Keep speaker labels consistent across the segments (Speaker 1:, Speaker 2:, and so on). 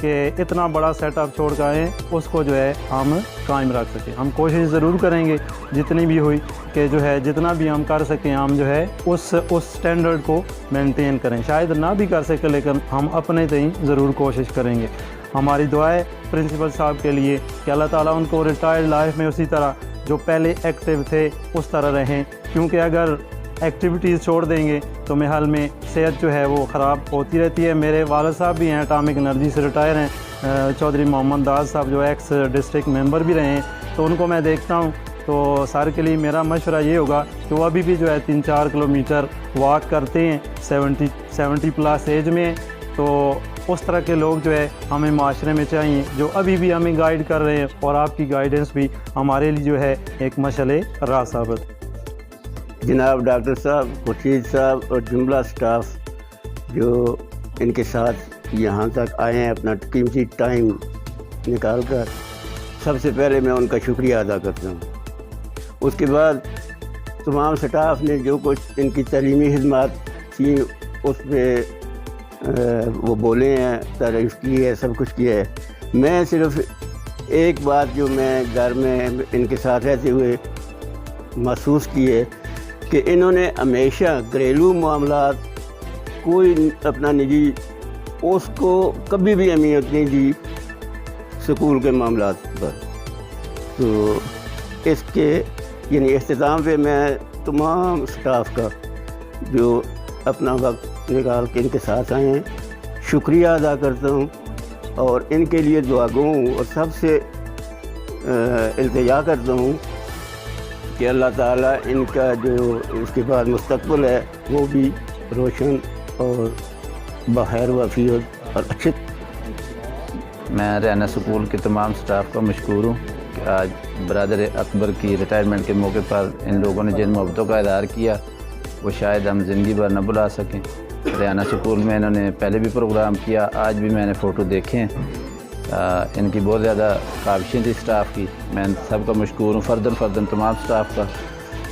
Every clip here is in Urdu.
Speaker 1: کہ اتنا بڑا سیٹ اپ چھوڑ کر آئے اس کو جو ہے ہم قائم رکھ سکیں. ہم کوشش ضرور کریں گے جتنی بھی ہوئی کہ جو ہے جتنا بھی ہم کر سکیں ہم جو ہے اس سٹینڈرڈ کو مینٹین کریں. شاید نہ بھی کر سکیں لیکن ہم اپنے تئیں ضرور کوشش کریں گے. ہماری دعا ہے پرنسپل صاحب کے لیے کہ اللہ تعالیٰ ان کو ریٹائرڈ لائف میں اسی طرح جو پہلے ایکٹیو تھے اس طرح رہیں, کیونکہ اگر ایکٹیویٹیز چھوڑ دیں گے تو محل میں صحت جو ہے وہ خراب ہوتی رہتی ہے. میرے والد صاحب بھی ہیں, اٹامک انرجی سے ریٹائر ہیں, چودھری محمد داز صاحب جو ایکس ڈسٹرکٹ ممبر بھی رہے ہیں, تو ان کو میں دیکھتا ہوں. تو سر کے لیے میرا مشورہ یہ ہوگا کہ وہ ابھی بھی جو ہے 3-4 کلومیٹر واک کرتے ہیں, 70 پلس ایج میں. تو اس طرح کے لوگ جو ہے ہمیں معاشرے میں چاہیے جو ابھی بھی ہمیں گائیڈ کر رہے ہیں, اور آپ کی گائیڈنس بھی ہمارے لیے جو ہے ایک مشعل راہ ثابت.
Speaker 2: جناب ڈاکٹر صاحب, خورشید صاحب اور جملہ سٹاف جو ان کے ساتھ یہاں تک آئے ہیں اپنا قیمتی ٹائم نکال کر, سب سے پہلے میں ان کا شکریہ ادا کرتا ہوں. اس کے بعد تمام سٹاف نے جو کچھ ان کی تعلیمی خدمات تھیں اس میں وہ بولے ہیں, تعریف کی ہے, سب کچھ کیا ہے. میں صرف ایک بات جو میں گھر میں ان کے ساتھ رہتے ہوئے محسوس کی ہے کہ انہوں نے ہمیشہ گھریلو معاملات کوئی اپنا نجی اس کو کبھی بھی اہمیت نہیں دی سکول کے معاملات پر. تو اس کے یعنی اختتام پہ میں تمام سٹاف کا جو اپنا وقت نکال کے ان کے ساتھ آئے ہیں شکریہ ادا کرتا ہوں, اور ان کے لیے دعا گو ہوں, اور سب سے التجا کرتا ہوں کہ اللہ تعالیٰ ان کا جو اس کے بعد مستقبل ہے وہ بھی روشن اور بخیر و عافیت اور اچھے.
Speaker 3: میں ریحانہ سکول کے تمام سٹاف کا مشکور ہوں کہ آج برادر اکبر کی ریٹائرمنٹ کے موقع پر ان لوگوں نے جن محبتوں کا اظہار کیا وہ شاید ہم زندگی بھر نہ بھلا سکیں. ریحانہ سکول میں انہوں نے پہلے بھی پروگرام کیا, آج بھی میں نے فوٹو دیکھے ہیں. ان کی بہت زیادہ کاوشیں تھی سٹاف کی. میں سب کا مشکور ہوں, فردن تمام سٹاف کا,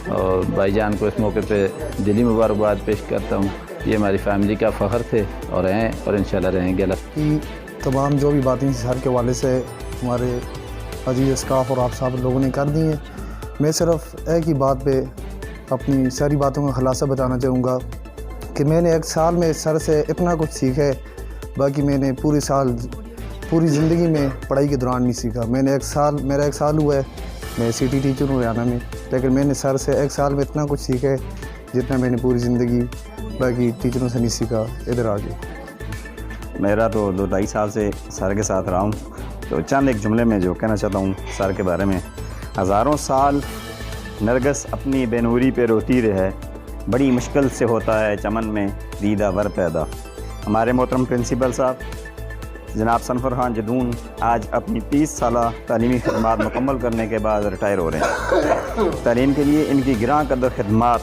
Speaker 3: اور بھائی جان کو اس موقع پہ دلی مبارکباد پیش کرتا ہوں. یہ ہماری فیملی کا فخر تھے اور ہیں, اور انشاءاللہ رہیں گے.
Speaker 4: کہ تمام جو بھی باتیں سر کے والے سے ہمارے عزیز اسٹاف اور آپ سب لوگوں نے کر دی ہیں, میں صرف ایک ہی بات پہ اپنی ساری باتوں کا خلاصہ بتانا چاہوں گا کہ میں نے ایک سال میں سر سے اتنا کچھ سیکھا ہے, باقی میں نے پوری زندگی میں پڑھائی کے دوران نہیں سیکھا. میرا ایک سال ہوا ہے, میں سٹی ٹیچر ہوں ریحانہ میں, لیکن میں نے سر سے ایک سال میں اتنا کچھ سیکھا ہے جتنا میں نے پوری زندگی باقی ٹیچروں سے نہیں سیکھا ادھر آگے.
Speaker 5: میرا تو 2-2.5 سال سے سر کے ساتھ رہا ہوں, تو چند ایک جملے میں جو کہنا چاہتا ہوں سر کے بارے میں. ہزاروں سال نرگس اپنی بے نوری پہ روتی رہے, بڑی مشکل سے ہوتا ہے چمن میں دیدہ ور پیدا. ہمارے محترم پرنسپل صاحب جناب سنفر خان جدون آج اپنی 30 سالہ تعلیمی خدمات مکمل کرنے کے بعد ریٹائر ہو رہے ہیں. تعلیم کے لیے ان کی گراں قدر خدمات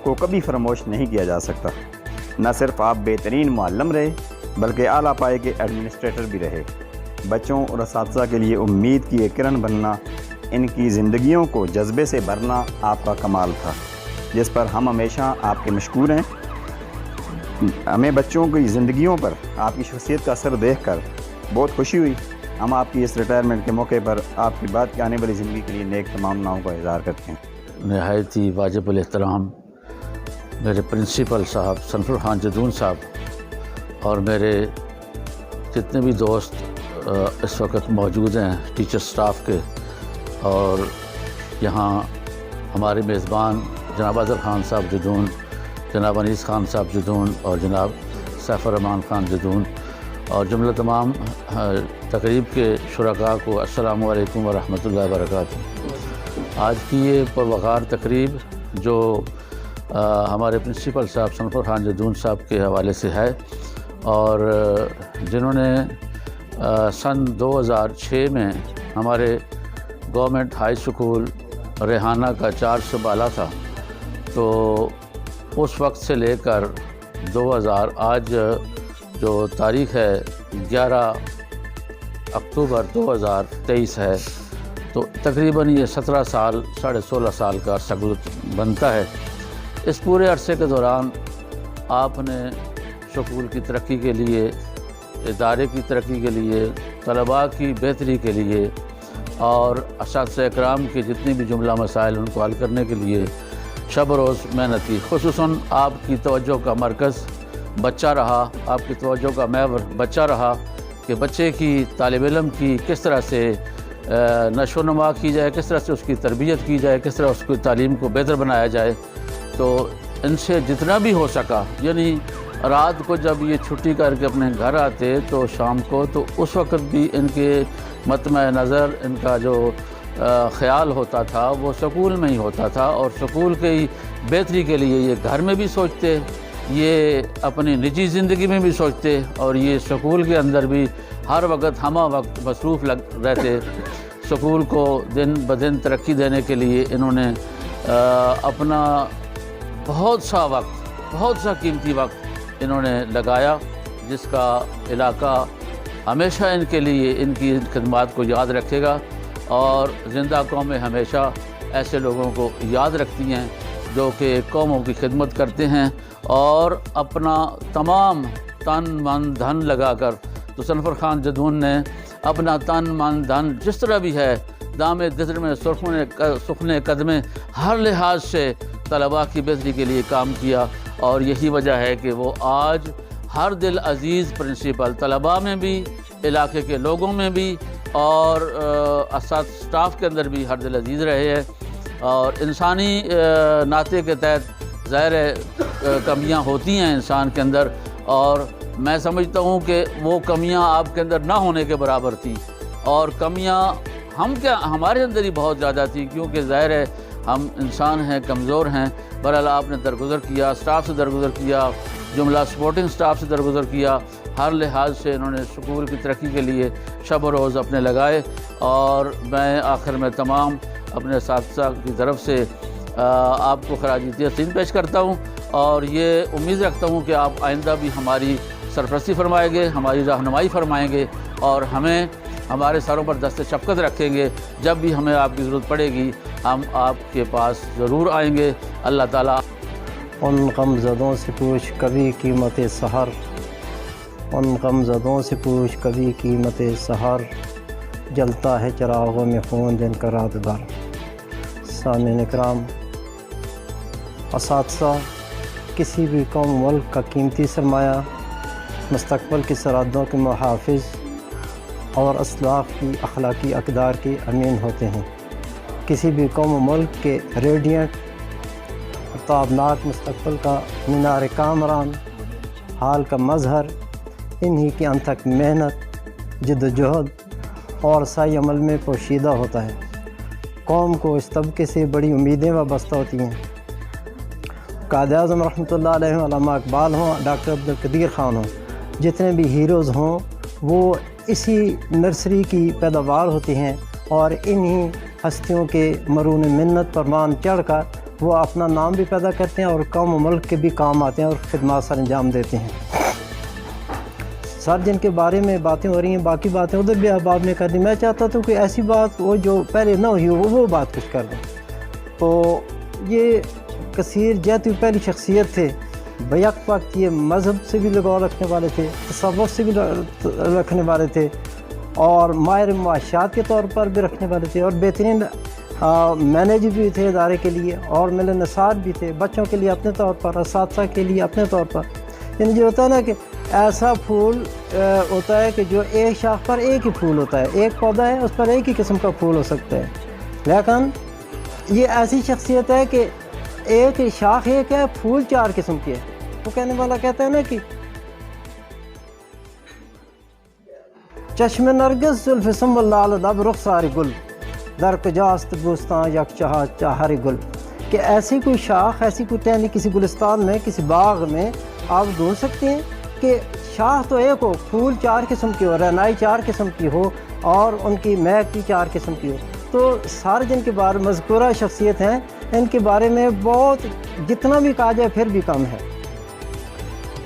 Speaker 5: کو کبھی فراموش نہیں کیا جا سکتا. نہ صرف آپ بہترین معلم رہے بلکہ اعلیٰ پائے کے ایڈمنسٹریٹر بھی رہے. بچوں اور اساتذہ کے لیے امید کی ایک کرن بننا, ان کی زندگیوں کو جذبے سے بھرنا آپ کا کمال تھا, جس پر ہم ہمیشہ آپ کے مشکور ہیں. ہمیں بچوں کی زندگیوں پر آپ کی شخصیت کا اثر دیکھ کر بہت خوشی ہوئی. ہم آپ کی اس ریٹائرمنٹ کے موقع پر آپ کی بات کی آنے والی زندگی کے لیے نیک تمناؤں کا اظہار کرتے ہیں.
Speaker 6: نہایت ہی واجب الاحترام میرے پرنسپل صاحب سنفر خان جدون صاحب اور میرے جتنے بھی دوست اس وقت موجود ہیں ٹیچر سٹاف کے, اور یہاں ہمارے میزبان جناب اظہر خان صاحب جدون, جناب انیس خان صاحب جدون اور جناب سیف الرحمان خان جدون, اور جملہ تمام تقریب کے شرکاء کو السلام علیکم ورحمۃ اللہ وبرکاتہ. آج کی یہ پروقار تقریب جو ہمارے پرنسپل صاحب سنفر خان جدون صاحب کے حوالے سے ہے, اور جنہوں نے سن 2006 میں ہمارے گورنمنٹ ہائی سکول ریحانہ کا چارج سنبھالا تھا, تو اس وقت سے لے کر 2000 آج جو تاریخ ہے 11 اکتوبر 2023 ہے, تو تقریباً یہ 17 سال 16.5 سال کا عرصہ بنتا ہے. اس پورے عرصے کے دوران آپ نے سکول کی ترقی کے لیے ادارے کی ترقی کے لیے، طلباء کی بہتری کے لیے اور اساتذہ اکرام کے جتنے بھی جملہ مسائل ان کو حل کرنے کے لیے شب و روز محنت کی۔ خصوصاً آپ کی توجہ کا مرکز بچہ رہا، آپ کی توجہ کا محور بچہ رہا کہ بچے کی، طالب علم کی کس طرح سے نشو و نما کی جائے، کس طرح سے اس کی تربیت کی جائے، کس طرح اس کی تعلیم کو بہتر بنایا جائے۔ تو ان سے جتنا بھی ہو سکا، یعنی رات کو جب یہ چھٹی کر کے اپنے گھر آتے تو شام کو، تو اس وقت بھی ان کے مطمع نظر ان کا جو خیال ہوتا تھا وہ سکول میں ہی ہوتا تھا، اور سکول کی بہتری کے لیے یہ گھر میں بھی سوچتے، یہ اپنی نجی زندگی میں بھی سوچتے، اور یہ سکول کے اندر بھی ہر وقت ہمہ وقت مصروف رہتے۔ سکول کو دن بدن ترقی دینے کے لیے انہوں نے اپنا بہت سا قیمتی وقت انہوں نے لگایا، جس کا علاقہ ہمیشہ ان کے لیے ان کی خدمات کو یاد رکھے گا، اور زندہ قومیں ہمیشہ ایسے لوگوں کو یاد رکھتی ہیں جو کہ قوموں کی خدمت کرتے ہیں اور اپنا تمام تن من دھن لگا کر۔ تو سنفر خان جدون نے اپنا تن من دھن جس طرح بھی ہے، دام دسر میں سخن قدمیں، ہر لحاظ سے طلباء کی بہتری کے لیے کام کیا، اور یہی وجہ ہے کہ وہ آج ہر دل عزیز پرنسپل طلباء میں بھی، علاقے کے لوگوں میں بھی، اور اسٹاف کے اندر بھی ہر دل عزیز رہے ہیں۔ اور انسانی ناطے کے تحت ظاہر کمیاں ہوتی ہیں انسان کے اندر، اور میں سمجھتا ہوں کہ وہ کمیاں آپ کے اندر نہ ہونے کے برابر تھی، اور کمیاں ہمارے اندر ہی بہت زیادہ تھی، کیونکہ ظاہر ہے ہم انسان ہیں، کمزور ہیں۔ بہرحال آپ نے درگزر کیا، اسٹاف سے درگزر کیا، جملہ سپورٹنگ اسٹاف سے درگزر کیا، ہر لحاظ سے انہوں نے سکول کی ترقی کے لیے شب و روز اپنے لگائے۔ اور میں آخر میں تمام اپنے اساتذہ کی طرف سے آپ کو خراج تحسین پیش کرتا ہوں، اور یہ امید رکھتا ہوں کہ آپ آئندہ بھی ہماری سرپرستی فرمائیں گے، ہماری رہنمائی فرمائیں گے، اور ہمیں ہمارے سروں پر دست شفقت رکھیں گے۔ جب بھی ہمیں آپ کی ضرورت پڑے گی ہم آپ کے پاس ضرور آئیں گے۔ اللہ تعالیٰ
Speaker 7: ان غم زدوں سے پوچھ کبھی قیمت سحر، ان غم زدوں سے پوچھ کبھی قیمت سحر، جلتا ہے چراغوں میں خون دن کا رات بھر۔ سامعین اکرام، اساتذہ کسی بھی قوم ملک کا قیمتی سرمایہ، مستقبل کی سرحدوں کے محافظ اور اسلاف کی اخلاقی اقدار کے امین ہوتے ہیں۔ کسی بھی قوم و ملک کے ریڈینٹ تابناک مستقبل کا مینار کامران، حال کا مظہر انہی کی انتھک محنت، جد و جہد اور سعی عمل میں پوشیدہ ہوتا ہے۔ قوم کو اس طبقے سے بڑی امیدیں وابستہ ہوتی ہیں۔ قائد اعظم رحمۃ اللہ علیہ، علامہ اقبال ہوں، ڈاکٹر عبدالقدیر خان ہوں، جتنے بھی ہیروز ہوں وہ اسی نرسری کی پیداوار ہوتی ہیں، اور انہی ہستیوں کے مرون منت پروان چڑھ کر وہ اپنا نام بھی پیدا کرتے ہیں اور قوم و ملک کے بھی کام آتے ہیں اور خدمات سر انجام دیتے ہیں۔ سر جن کے بارے میں باتیں ہو رہی ہیں، باقی باتیں ادھر بھی احباب نے کر دی، میں چاہتا ہوں کہ ایسی بات وہ جو پہلے نہ ہوئی ہو وہ بات کچھ کر دیں۔ تو یہ کثیر جہتی پہلی شخصیت تھے، بیک وقت یہ مذہب سے بھی لگاؤ رکھنے والے تھے، تصوف سے بھی رکھنے والے تھے، اور ماہر معاشیات کے طور پر بھی رکھنے والے تھے، اور بہترین مینیجر بھی تھے ادارے کے لیے، اور مل نصار بھی تھے، بچوں کے لیے اپنے طور پر، اساتذہ کے لیے اپنے طور پر۔ یعنی جو ہوتا ہے نا کہ ایسا پھول ہوتا ہے کہ جو ایک شاخ پر ایک ہی پھول ہوتا ہے، ایک پودا ہے اس پر ایک ہی قسم کا پھول ہو سکتا ہے، لیکن یہ ایسی شخصیت ہے کہ ایک شاخ ایک ہے، پھول چار قسم کے ہے۔ وہ کہنے والا کہتا ہے نا کہ چشم نرگس زلف سنبل لال لب رخسار گل، در کجاست بوستان یک چہا چہر گل، کہ ایسی کوئی شاخ، ایسی کوئی ٹہنی کسی گلستان میں، کسی باغ میں آپ ڈھونڈ سکتے ہیں کہ شاخ تو ایک ہو، پھول چار قسم کی ہو، رہنائی چار قسم کی ہو، اور ان کی مہک بھی چار قسم کی ہو۔ تو سارے جن کے بارے مذکورہ شخصیت ہیں، ان کے بارے میں بہت جتنا بھی کہا جائے پھر بھی کم ہے۔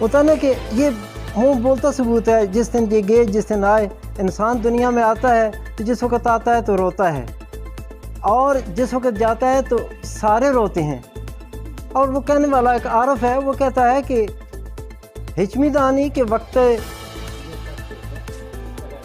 Speaker 7: ہوتا نا کہ یہ منہ بولتا ثبوت ہے، جس دن یہ گئے جس دن آئے۔ انسان دنیا میں آتا ہے تو جس وقت آتا ہے تو روتا ہے، اور جس وقت جاتا ہے تو سارے روتے ہیں۔ اور وہ کہنے والا ایک عارف ہے، وہ کہتا ہے کہ ہچمی دانی کے وقت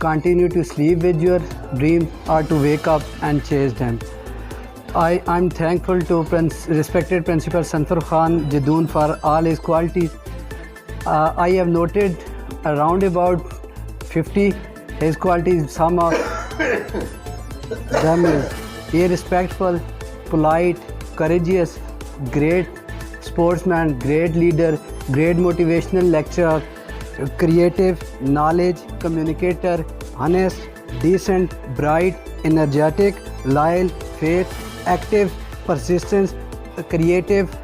Speaker 8: Continue to sleep with your dream or to wake up and chase them. I'm thankful to respected Principal Sanfar Khan Jadoon for all his qualities. I have noted around about 50 his qualities. Some of them is respectful, polite, courageous, great sportsman, great leader, great motivational lecturer, creative, knowledge, communicator, honest, decent, bright, energetic, loyal, faith, active, persistence, creative,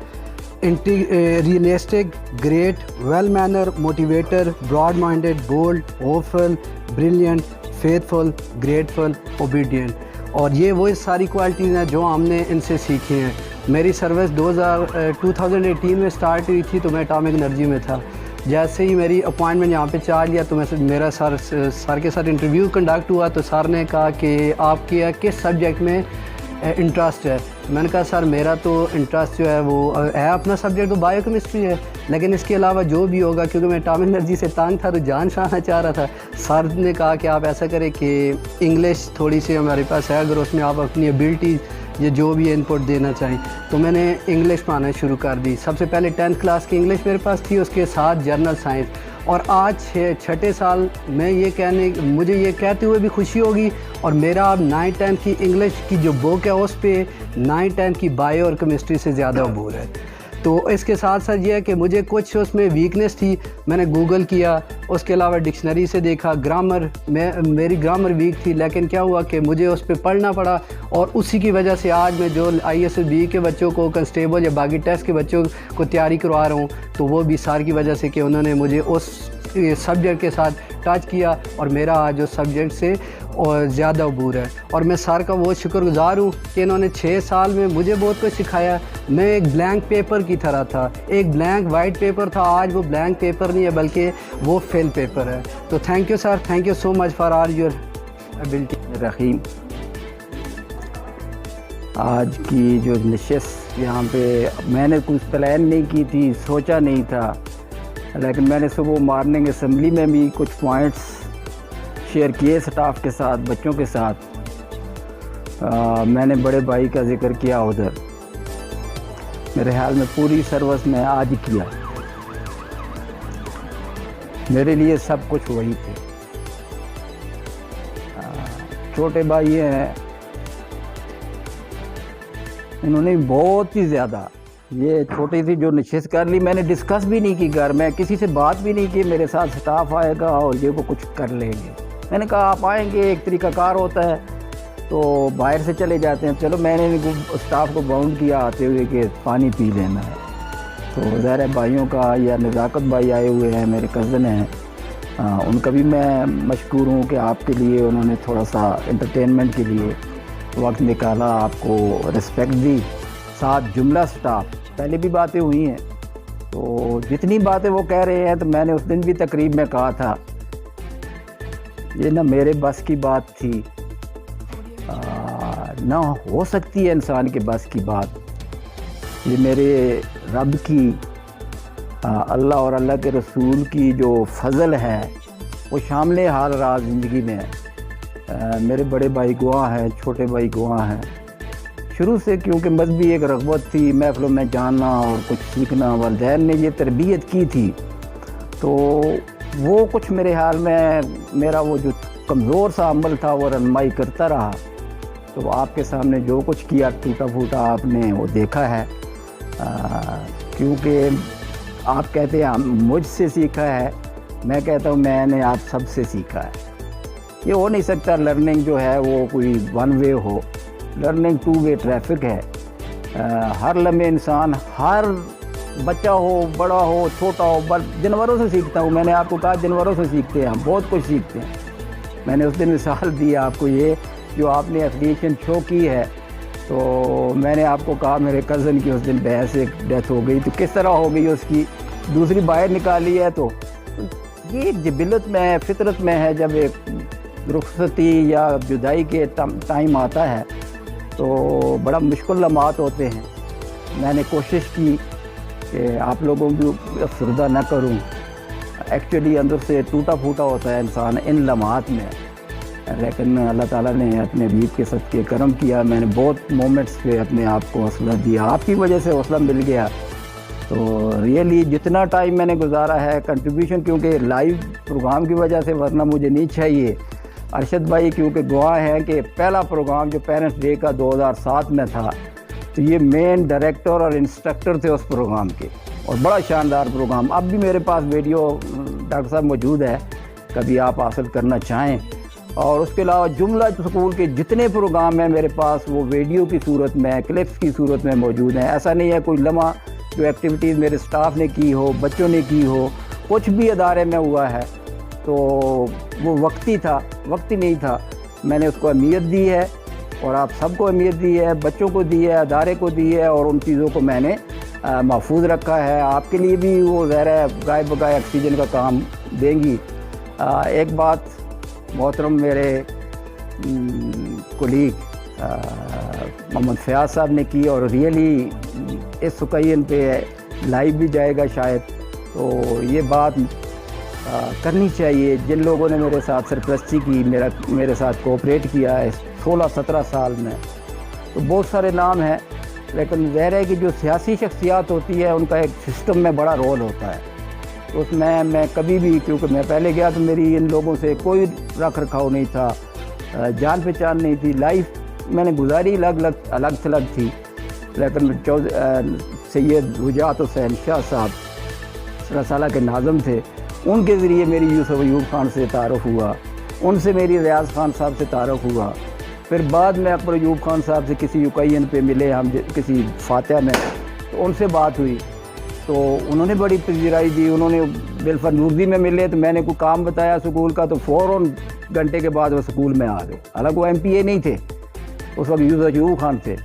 Speaker 8: realistic, great, well-mannered, motivator, broad-minded, bold, hopeful, brilliant, faithful, grateful, obedient. اور یہ وہی ساری کوالٹیز ہیں جو ہم نے ان سے سیکھی ہیں. میری سروس 2018 میں سٹارٹ ہوئی تھی تو میں اٹامک انرجی میں تھا. جیسے ہی میری اپوائنٹمنٹ یہاں پہ چاہ لیا تو میرا سر کے ساتھ انٹرویو کنڈکٹ ہوا تو سر نے کہا کہ آپ کی کس سبجیکٹ میں انٹرسٹ ہے. میں نے کہا سر میرا تو انٹرسٹ جو ہے وہ ہے اپنا سبجیکٹ تو بایو کیمسٹری ہے, لیکن اس کے علاوہ جو بھی ہوگا, کیونکہ میں اٹامک انرجی سے تانگ تھا تو جان چھڑانا چاہ رہا تھا. سر نے کہا کہ آپ ایسا کریں کہ انگلش تھوڑی سی ہمارے پاس ہے, اگر اس میں آپ اپنی ایبلٹیز یا جو بھی ان پٹ دینا چاہیں تو میں نے انگلش پڑھانا شروع کر دی. سب سے پہلے 10th کلاس کی انگلش میرے پاس تھی, اس کے ساتھ جرنل سائنس. اور آج 6 سال میں مجھے یہ کہتے ہوئے بھی خوشی ہوگی, اور میرا اب 9th-10th کی انگلش کی جو بک ہے اس پہ 9th-10th کی بایو اور کیمسٹری سے زیادہ عبور ہے. تو اس کے ساتھ ساتھ یہ ہے کہ مجھے کچھ اس میں ویکنیس تھی, میں نے گوگل کیا, اس کے علاوہ ڈکشنری سے دیکھا. گرامر میری گرامر ویک تھی, لیکن کیا ہوا کہ مجھے اس پہ پڑھنا پڑا, اور اسی کی وجہ سے آج میں جو ISSB کے بچوں کو, کنسٹیبل یا باقی ٹیسٹ کے بچوں کو تیاری کروا رہا ہوں, تو وہ بھی سار کی وجہ سے کہ انہوں نے مجھے اس سبجیکٹ کے ساتھ ٹچ کیا, اور میرا آج اس سبجیکٹ سے زیادہ عبور ہے. اور میں سر کا بہت شکر گزار ہوں کہ انہوں نے 6 سال میں مجھے بہت کچھ سکھایا. میں ایک بلینک پیپر کی طرح تھا, ایک بلینک وائٹ پیپر تھا, آج وہ بلینک پیپر نہیں ہے بلکہ وہ فل پیپر ہے. تو thank you sir, thank you so much for all your ability.
Speaker 9: Rahim, آج کی جو نشست یہاں پہ میں نے کچھ پلان نہیں کی تھی, سوچا نہیں تھا, لیکن میں نے صبح مارننگ اسمبلی میں بھی کچھ پوائنٹس شیئر کیے سٹاف کے ساتھ, بچوں کے ساتھ. میں نے بڑے بھائی کا ذکر کیا ادھر, میرے خیال میں پوری سروس میں آج ہی کیا. میرے لیے سب کچھ وہی تھے. چھوٹے بھائی ہیں, انہوں نے بہت ہی زیادہ یہ چھوٹی سی جو نشست کر لی, میں نے ڈسکس بھی نہیں کی گھر میں, کسی سے بات بھی نہیں کی میرے ساتھ سٹاف آئے گا اور یہ وہ کچھ کر لیں گے. میں نے کہا آپ آئیں گے, ایک طریقہ کار ہوتا ہے تو باہر سے چلے جاتے ہیں. چلو میں نے اسٹاف کو باؤنڈ کیا آتے ہوئے کہ پانی پی لینا ہے. تو ظاہر ہے بھائیوں کا, یا نزاکت بھائی آئے ہوئے ہیں, میرے کزن ہیں, ان کا بھی میں مشکور ہوں کہ آپ کے لیے انہوں نے تھوڑا سا انٹرٹینمنٹ کے لیے وقت نکالا، آپ کو رسپیکٹ دی. ساتھ جملہ سٹاف، پہلے بھی باتیں ہوئی ہیں تو جتنی باتیں وہ کہہ رہے ہیں تو میں نے اس دن بھی تقریب میں کہا تھا یہ نہ میرے بس کی بات تھی، نہ ہو سکتی ہے انسان کے بس کی بات. یہ میرے رب کی، اللہ اور اللہ کے رسول کی جو فضل ہے وہ شامل حال رات زندگی میں ہے. میرے بڑے بھائی گواہ ہیں، چھوٹے بھائی گواہ ہیں. شروع سے کیونکہ مذہبی ایک رغبت تھی، محفلوں میں جاننا اور کچھ سیکھنا، والدین نے یہ تربیت کی تھی تو وہ کچھ میرے حال میں میرا وہ جو کمزور سا عمل تھا وہ رہنمائی کرتا رہا. تو آپ کے سامنے جو کچھ کیا ٹوٹا پھوٹا آپ نے وہ دیکھا ہے. کیونکہ آپ کہتے ہیں مجھ سے سیکھا ہے، میں کہتا ہوں میں نے آپ سب سے سیکھا ہے. یہ ہو نہیں سکتا لرننگ جو ہے وہ کوئی ون وے ہو، لرننگ ٹو وے ٹریفک ہے. ہر لمحے انسان، ہر بچہ ہو، بڑا ہو، چھوٹا ہو، جانوروں سے سیکھتا ہوں. میں نے آپ کو کہا جانوروں سے سیکھتے ہیں، ہم بہت کچھ سیکھتے ہیں. میں نے اس دن مثال دی آپ کو، یہ جو آپ نے ایفیلیشن شو کی ہے تو میں نے آپ کو کہا میرے کزن کی اس دن بحث ایک ڈیتھ ہو گئی تو کس طرح ہو گئی، اس کی دوسری باہر نکالی ہے. تو یہ جبلت میں ہے، فطرت میں ہے. جب ایک رخصتی یا جدائی کے ٹائم آتا ہے تو بڑا مشکل لمحات ہوتے ہیں. میں نے کوشش کی کہ آپ لوگوں کو افسردہ نہ کروں. ایکچولی اندر سے ٹوٹا پھوٹا ہوتا ہے انسان ان لمحات میں، لیکن اللہ تعالیٰ نے اپنے حبیب کے صدقے کرم کیا. میں نے بہت مومنٹس پہ اپنے آپ کو حوصلہ دیا، آپ کی وجہ سے حوصلہ مل گیا. تو ریئلی جتنا ٹائم میں نے گزارا ہے کنٹریبیوشن، کیونکہ لائیو پروگرام کی وجہ سے، ورنہ مجھے نہیں چاہیے. ارشد بھائی کیونکہ گواہ ہیں کہ پہلا پروگرام جو پیرنٹس ڈے کا 2007 میں تھا تو یہ مین ڈائریکٹر اور انسٹرکٹر تھے اس پروگرام کے، اور بڑا شاندار پروگرام. اب بھی میرے پاس ویڈیو ڈاکٹر صاحب موجود ہے، کبھی آپ حاصل کرنا چاہیں. اور اس کے علاوہ جملہ اسکول کے جتنے پروگرام ہیں میرے پاس وہ ویڈیو کی صورت میں، کلپس کی صورت میں موجود ہیں. ایسا نہیں ہے کوئی لمحہ جو ایکٹیویٹیز میرے سٹاف نے کی ہو، بچوں نے کی ہو، کچھ بھی ادارے میں ہوا ہے تو وہ وقتی تھا، وقتی نہیں تھا. میں نے اس کو اہمیت دی ہے اور آپ سب کو اہمیت دی ہے، بچوں کو دی ہے، ادارے کو دی ہے، اور ان چیزوں کو میں نے محفوظ رکھا ہے. آپ کے لیے بھی وہ ظاہر ہے گائے بگائے آکسیجن کا کام دیں گی. ایک بات محترم میرے کولیگ محمد فیاض صاحب نے کی، اور ریئلی اس سکین پہ لائیو بھی جائے گا شاید، تو یہ بات کرنی چاہیے. جن لوگوں نے میرے ساتھ سرپرستی کی، میرے ساتھ کوآپریٹ کیا ہے 16-17 سال میں، تو بہت سارے نام ہیں، لیکن ظاہر ہے کہ جو سیاسی شخصیات ہوتی ہے ان کا ایک سسٹم میں بڑا رول ہوتا ہے. اس میں کبھی بھی، کیونکہ میں پہلے گیا تو میری ان لوگوں سے کوئی رکھ رکھاؤ نہیں تھا، جان پہچان نہیں تھی. لائف میں نے گزاری الگ تھلگ تھی، لیکن سید حجات حسین شاہ صاحب رسالہ کے ناظم تھے، ان کے ذریعے میری یوسف ایوب خان سے تعارف ہوا، ان سے میری ریاض خان صاحب سے تعارف ہوا. پھر بعد میں اکبر ایوب خان صاحب سے کسی یوکین پہ ملے ہم، کسی فاتحہ میں، تو ان سے بات ہوئی تو انہوں نے بڑی پذیرائی دی. انہوں نے بالفنوردی میں ملے تو میں نے کوئی کام بتایا سکول کا تو فوراً گھنٹے کے بعد وہ سکول میں آ گئے. حالانکہ وہ ایم پی اے نہیں تھے اس وقت، یوسف ایوب خان تھے.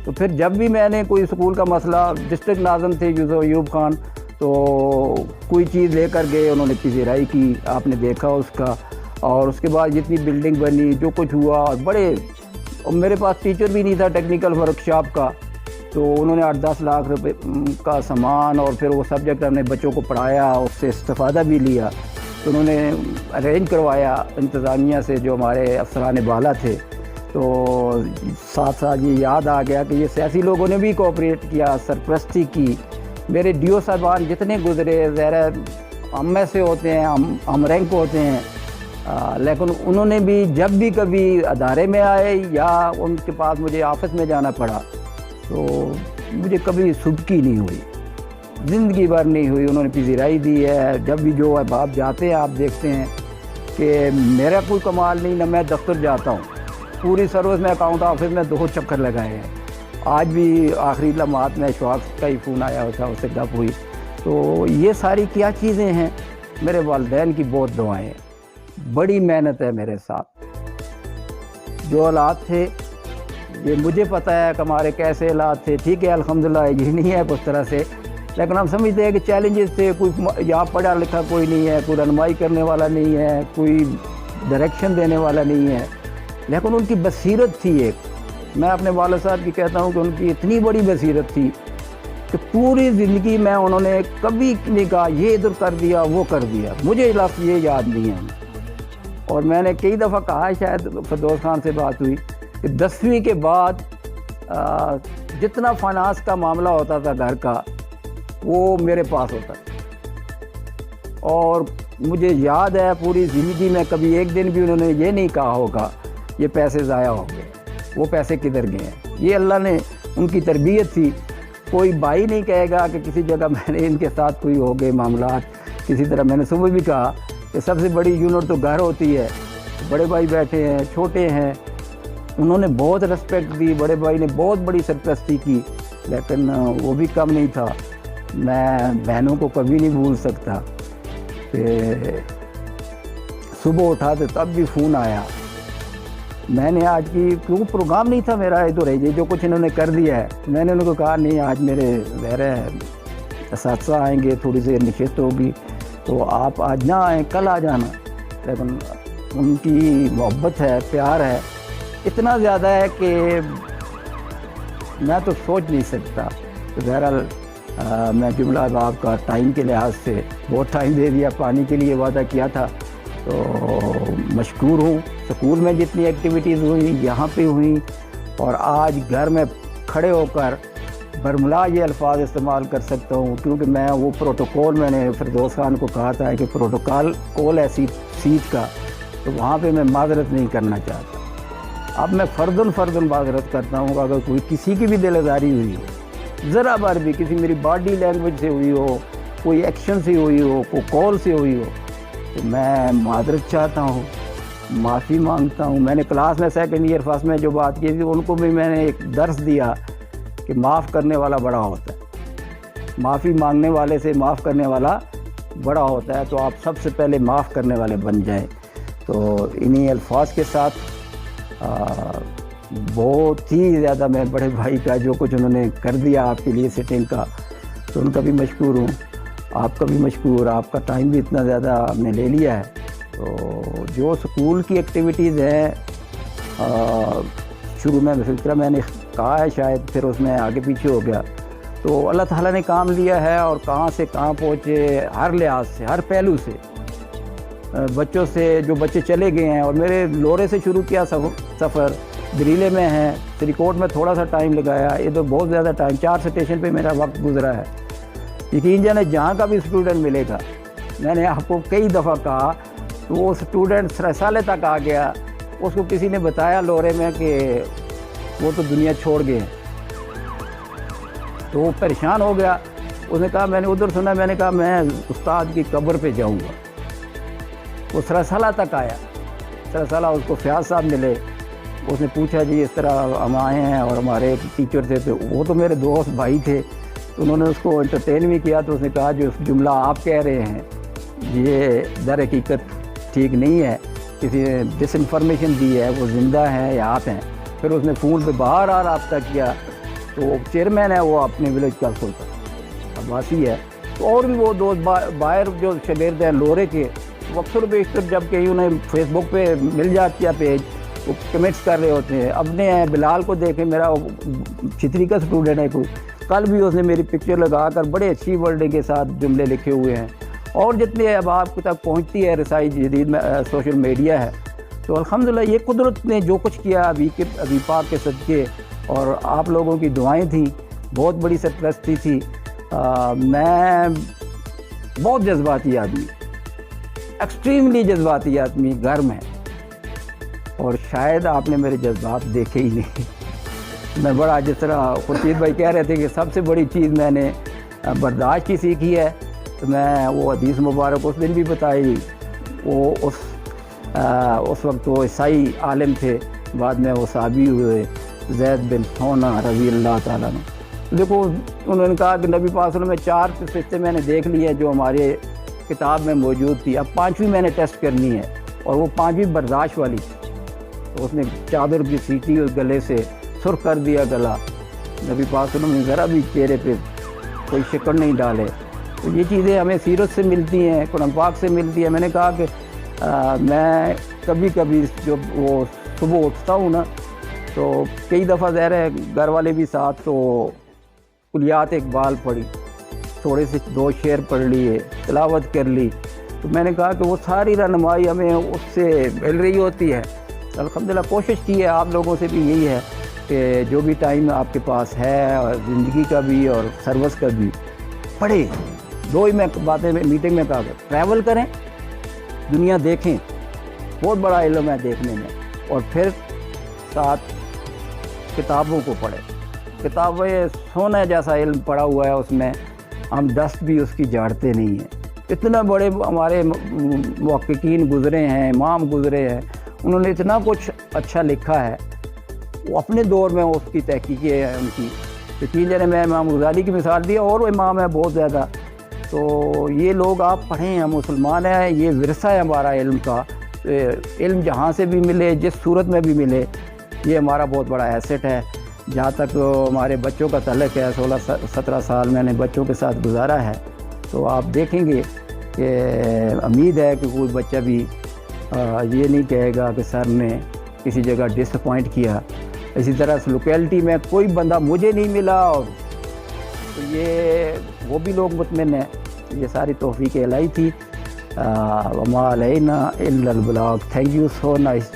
Speaker 9: تو پھر جب بھی میں نے کوئی سکول کا مسئلہ، ڈسٹرکٹ ناظم تھے یوسف ایوب خان، تو کوئی چیز لے کر گئے، انہوں نے پذیرائی کی، آپ نے دیکھا اس کا. اور اس کے بعد جتنی بلڈنگ بنی، جو کچھ ہوا، اور بڑے، اور میرے پاس ٹیچر بھی نہیں تھا ٹیکنیکل ورکشاپ کا، تو انہوں نے 8-10 لاکھ روپے کا سامان، اور پھر وہ سبجیکٹ ہم نے بچوں کو پڑھایا، اس سے استفادہ بھی لیا. تو انہوں نے ارینج کروایا انتظامیہ سے، جو ہمارے افسران بالا تھے. تو ساتھ ساتھ یہ یاد آ گیا کہ یہ سیاسی لوگوں نے بھی کوآپریٹ کیا، سرپرستی کی. میرے ڈی او صاحبان جتنے گزرے، ظاہر ہے ہم میں سے ہوتے ہیں، ہم رینک ہوتے ہیں، لیکن انہوں نے بھی جب بھی کبھی ادارے میں آئے یا ان کے پاس مجھے آفس میں جانا پڑا تو مجھے کبھی سبکی نہیں ہوئی، زندگی بھر نہیں ہوئی. انہوں نے پذیرائی دی ہے. جب بھی جو ہے آپ جاتے ہیں، آپ دیکھتے ہیں کہ میرا کوئی کمال نہیں، نہ میں دفتر جاتا ہوں، پوری سروس میں اکاؤنٹ آفس میں 2 چکر لگائے ہیں. آج بھی آخری لمحات میں اشفاق کا ہی فون آیا تھا، اس سے گپ ہوئی. تو یہ ساری کیا چیزیں ہیں میرے والدین کی بہت دعائیں ہیں, بڑی محنت ہے میرے ساتھ. جو حالات تھے یہ مجھے پتہ ہے کہ ہمارے کیسے حالات تھے, ٹھیک ہے الحمدللہ یہ نہیں ہے اس طرح سے, لیکن ہم سمجھتے ہیں کہ چیلنجز تھے, کوئی یہاں پڑھا لکھا کوئی نہیں ہے, کوئی رہنمائی کرنے والا نہیں ہے, کوئی ڈائریکشن دینے والا نہیں ہے, لیکن ان کی بصیرت تھی ایک. میں اپنے والد صاحب کی کہتا ہوں کہ ان کی اتنی بڑی بصیرت تھی کہ پوری زندگی میں انہوں نے کبھی نہیں کہا یہ ادھر کر دیا وہ کر دیا, مجھے لفظ یہ یاد نہیں ہے. اور میں نے کئی دفعہ کہا, شاید فردوس خان سے بات ہوئی, کہ 10ویں کے بعد جتنا فائنانس کا معاملہ ہوتا تھا گھر کا وہ میرے پاس ہوتا تھا. اور مجھے یاد ہے پوری زندگی میں کبھی ایک دن بھی انہوں نے یہ نہیں کہا ہوگا یہ پیسے ضائع ہو گئے, وہ پیسے کدھر گئے ہیں. یہ اللہ نے ان کی تربیت تھی. کوئی بھائی نہیں کہے گا کہ کسی جگہ میں نے ان کے ساتھ کوئی ہو گئے معاملات کسی طرح. میں نے صبح بھی کہا کہ سب سے بڑی یونٹ تو گھر ہوتی ہے. بڑے بھائی بیٹھے ہیں, چھوٹے ہیں, انہوں نے بہت رسپیکٹ دی, بڑے بھائی نے بہت بڑی سرپرستی کی, لیکن وہ بھی کم نہیں تھا. میں بہنوں کو کبھی نہیں بھول سکتا کہ صبح اٹھا تو تب بھی فون آیا. میں نے آج کی کیونکہ پروگرام نہیں تھا میرا ادھر ہے, جو کچھ انہوں نے کر دیا ہے, میں نے ان کو کہا نہیں آج میرے ظاہر ہے اساتذہ آئیں گے, تھوڑی سی نشست ہوگی تو آپ آج نہ آئیں, کل آ جانا. لیکن ان کی محبت ہے, پیار ہے, اتنا زیادہ ہے کہ میں تو سوچ نہیں سکتا. بہرحال میں جملہ آپ کا ٹائم کے لحاظ سے بہت ٹائم دے دیا, پانی کے لیے وعدہ کیا تھا تو مشکور ہوں. سکول میں جتنی ایکٹیویٹیز ہوئیں یہاں پہ ہوئیں, اور آج گھر میں کھڑے ہو کر برملا یہ الفاظ استعمال کر سکتا ہوں کیونکہ میں وہ پروٹوکول, میں نے فردوس خان کو کہا تھا کہ پروٹوکول کول ہے سیٹ کا, تو وہاں پہ میں معذرت نہیں کرنا چاہتا. اب میں فردن معذرت کرتا ہوں. اگر کوئی کسی کی بھی دل آزاری ہوئی ہو, ذرا بار بھی کسی میری باڈی لینگویج سے ہوئی ہو, کوئی ایکشن سے ہوئی ہو, کوئی کال سے ہوئی ہو, تو میں معذرت چاہتا ہوں, معافی مانگتا ہوں. میں نے کلاس میں سیکنڈ ایئر فرسٹ میں جو بات کی تھی ان کو بھی میں نے ایک درس دیا کہ معاف کرنے والا بڑا ہوتا ہے, معافی مانگنے والے سے معاف کرنے والا بڑا ہوتا ہے. تو آپ سب سے پہلے معاف کرنے والے بن جائیں. تو انہی الفاظ کے ساتھ بہت ہی زیادہ میں بڑے بھائی کا جو کچھ انہوں نے کر دیا آپ کے لیے سیٹنگ کا, تو ان کا بھی مشکور ہوں, آپ کا بھی مشکور. آپ کا ٹائم بھی اتنا زیادہ آپ نے لے لیا ہے. تو جو سکول کی ایکٹیویٹیز ہیں شروع میں فکرہ میں نے کہا ہے, شاید پھر اس میں آگے پیچھے ہو گیا, تو اللہ تعالیٰ نے کام لیا ہے اور کہاں سے کہاں پہنچے, ہر لحاظ سے, ہر پہلو سے. بچوں سے جو بچے چلے گئے ہیں, اور میرے لورے سے شروع کیا سفر, بریلے میں ہیں, سریکوٹ میں تھوڑا سا ٹائم لگایا, ادھر بہت زیادہ ٹائم, 4 اسٹیشن پہ میرا وقت گزرا ہے. یقین جانے جہاں کا بھی اسٹوڈنٹ ملے گا, میں نے آپ کو کئی دفعہ کہا کہ وہ اسٹوڈنٹ سالے تک آ گیا, اس کو کسی نے بتایا لورے میں کہ وہ تو دنیا چھوڑ گئے ہیں, تو وہ پریشان ہو گیا. اس نے کہا میں نے ادھر سنا, میں نے کہا میں استاد کی قبر پہ جاؤں گا. وہ سرسالہ تک آیا. سرسالہ اس کو فیاض صاحب ملے, اس نے پوچھا جی اس طرح ہم آئے ہیں, اور ہمارے ایک ٹیچر تھے, تو وہ تو میرے دوست بھائی تھے, تو انہوں نے اس کو انٹرٹین بھی کیا. تو اس نے کہا جو جملہ آپ کہہ رہے ہیں یہ در حقیقت ٹھیک نہیں ہے, کسی نے ڈس انفارمیشن دی ہے, وہ زندہ ہیں یا آپ ہیں. پھر اس نے فون پہ باہر رابطہ کیا, تو وہ چیئرمین ہے, وہ اپنے ولیج کا کھولتا عباسی ہے. تو اور بھی وہ دوست باہر جو شاگرد ہیں لورے کے, وہ اکثر بیشتر جب کہ انہیں فیس بک پہ مل جاتی ہے پیج, وہ کمنٹس کر رہے ہوتے ہیں. اپنے ہیں بلال کو دیکھیں, میرا چھتری کا اسٹوڈنٹ ہے, کوئی کل بھی اس نے میری پکچر لگا کر بڑے اچھی ورڈنگ کے ساتھ جملے لکھے ہوئے ہیں. اور جتنے اب آپ تک پہنچتی ہے رسائی جدید میں سوشل میڈیا ہے, تو الحمدللہ یہ قدرت نے جو کچھ کیا ابھی پاک کے صدقے, اور آپ لوگوں کی دعائیں تھیں, بہت بڑی سرپرستی تھی. میں بہت جذباتی آدمی, ایکسٹریملی جذباتی آدمی گھر میں, اور شاید آپ نے میرے جذبات دیکھے ہی نہیں. میں بڑا, جس طرح خورشید بھائی کہہ رہے تھے کہ سب سے بڑی چیز میں نے برداشت کی سیکھی ہے, تو میں وہ حدیث مبارک اس دن بھی بتائی. وہ اس وقت وہ عیسائی عالم تھے, بعد میں وہ صحابی ہوئے, زید بن ثونہ رضی اللہ تعالیٰ عنہ. دیکھو انہوں نے کہا کہ نبی پاک صلی اللہ علیہ وسلم میں 4 رشتے میں نے دیکھ لیے جو ہمارے کتاب میں موجود تھی. اب 5ویں میں نے ٹیسٹ کرنی ہے اور وہ 5ویں برداشت والی تھی. تو اس نے چادر کی سیٹی اس گلے سے سرخ کر دیا گلا. نبی پاک صلی اللہ علیہ وسلم نے ذرا بھی چہرے پہ کوئی شکر نہیں ڈالے. تو یہ چیزیں ہمیں سیرت سے ملتی ہیں, قرآن پاک سے ملتی ہیں. میں نے کہا کہ میں کبھی کبھی جب وہ صبح اٹھتا ہوں نا تو کئی دفعہ ظاہر ہے گھر والے بھی ساتھ, تو کلیات اقبال پڑھی, تھوڑے سے 2 شعر پڑھ لیے, تلاوت کر لی. تو میں نے کہا کہ وہ ساری رہنمائی ہمیں اس سے مل رہی ہوتی ہے. الحمدللہ کوشش کی ہے آپ لوگوں سے بھی یہی ہے کہ جو بھی ٹائم آپ کے پاس ہے اور زندگی کا بھی اور سروس کا بھی, پڑھیں. 2 ہی میں باتیں میٹنگ میں کہا کہ ٹریول کریں, دنیا دیکھیں, بہت بڑا علم ہے دیکھنے میں, اور پھر ساتھ کتابوں کو پڑھیں. کتابیں سونے جیسا علم پڑا ہوا ہے, اس میں ہم ڈسٹ بھی اس کی جھاڑتے نہیں ہیں. اتنا بڑے ہمارے محققین گزرے ہیں, امام گزرے ہیں, انہوں نے اتنا کچھ اچھا لکھا ہے. وہ اپنے دور میں اس کی تحقیقیں ہیں ان کی. 3 جنے میں امام غزالی کی مثال دی, اور وہ امام ہے بہت زیادہ. تو یہ لوگ آپ پڑھیں, ہم مسلمان ہیں, یہ ورثہ ہے ہمارا علم کا. علم جہاں سے بھی ملے, جس صورت میں بھی ملے, یہ ہمارا بہت بڑا ایسٹ ہے. جہاں تک ہمارے بچوں کا تعلق ہے, 16-17 سال میں نے بچوں کے ساتھ گزارا ہے. تو آپ دیکھیں گے کہ امید ہے کہ کوئی بچہ بھی یہ نہیں کہے گا کہ سر نے کسی جگہ ڈس اپوائنٹ کیا. اسی طرح سے لوکیلٹی میں کوئی بندہ مجھے نہیں ملا, اور تو یہ وہ بھی لوگ مطمئن ہیں. یہ ساری توفیق الہی تھی. وما علینا الا البلاغ. Thank you so nice.